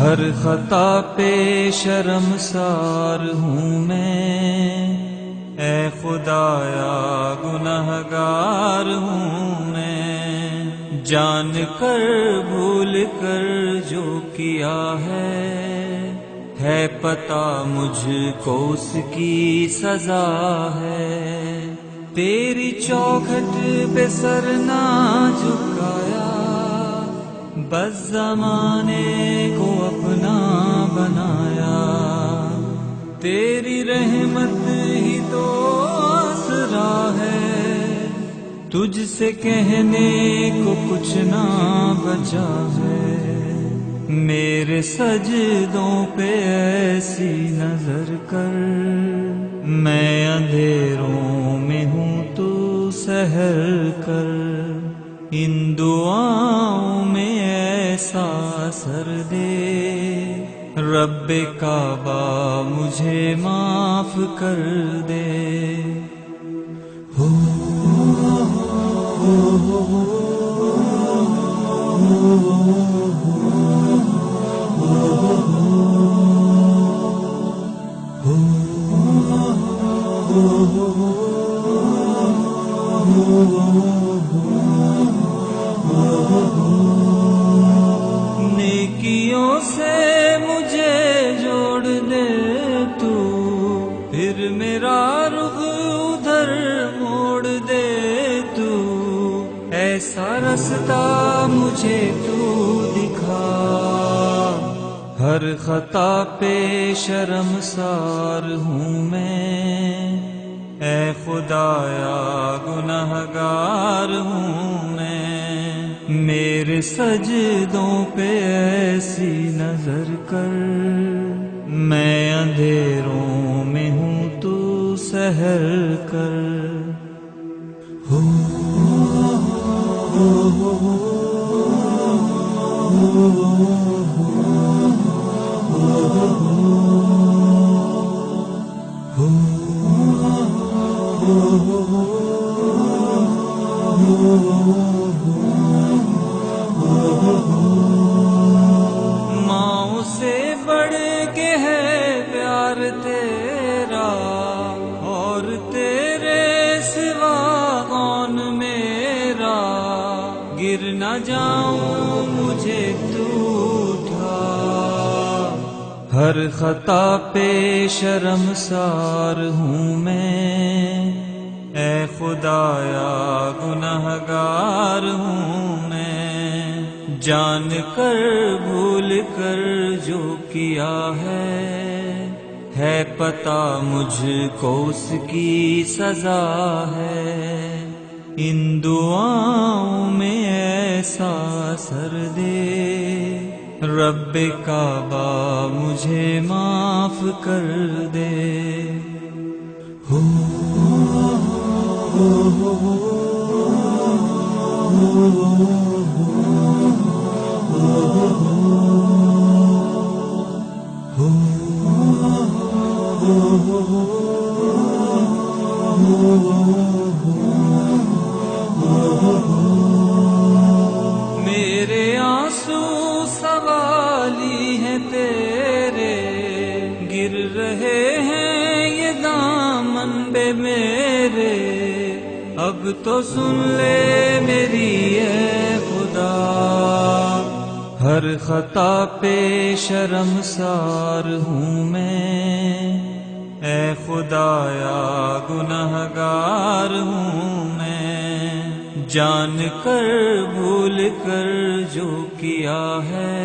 ہر خطا پہ شرمسار ہوں میں، اے خدایا گنہگار ہوں میں، جان کر بھول کر جو کیا ہے پتہ مجھ کو اس کی سزا ہے۔ تیری چوکھٹ پہ سر نہ جھکایا، بس زمانے کو اپنا بنایا، تیری رحمت ہی تو آسرا ہے، تجھ سے کہنے کو کچھ نہ بچا ہے۔ میرے سجدوں پہ ایسی نظر کر، میں اندھیروں میں ہوں تو سحر کر، ان دعاؤں میں ایسا اثر دے، رب کعبہ مجھے معاف کر دے۔ نیکیوں سے مجھے جوڑ دے تو، پھر میرا رخ ادھر موڑ دے تو، ایسا رستہ مجھے تو دکھا، ہر خطا پہ شرمسار ہوں میں، اے خدایا گنہگار ہوں میں، میرے سجدوں پہ ایسی نظر کر، میں اندھیروں میں ہوں تو سحر کر۔ ماؤں سے بڑھ کے ہے پیار تیرا، اور تیرے سوا کون میرا، گر نہ جاؤں مجھے تو اٹھا، ہر خطا پہ شرمسار ہوں میں، اے خدایا گنہگار ہوں میں، جان کر بھول کر جو کیا ہے پتہ مجھ کو اس کی سزا ہے، ان دعاؤں میں ایسا اثر دے، رب کعبہ مجھے معاف کر دے۔ میرے آنسو سوالی ہیں تیرے، گر رہے ہیں یہ دامن بے میرے، اب تو سن لے میری اے خدا، ہر خطا پہ شرمسار ہوں میں، اے خدایا گنہگار ہوں میں، جان کر بھول کر جو کیا ہے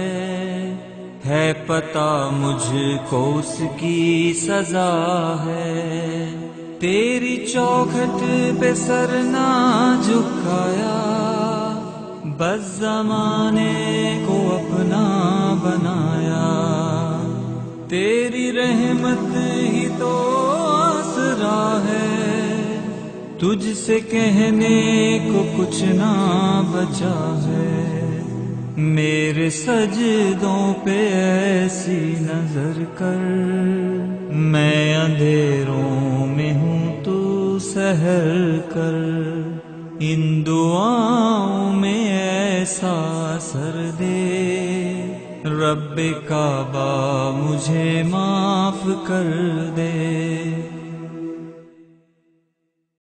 پتہ مجھ کو اس کی سزا ہے، تیری چوکھٹ پہ سر نہ جھکایا، بس زمانے کو اپنا بنایا، تیری رحمت ہی تو آسرا ہے، تجھ سے کہنے کو کچھ نہ بچا ہے، میرے سجدوں پہ ایسی نظر کر، میں اندھیروں میں ہوں تو سحر کر، ان دعاؤں میں ایسا اثر دے، رب کعبہ مجھے معاف کر دے۔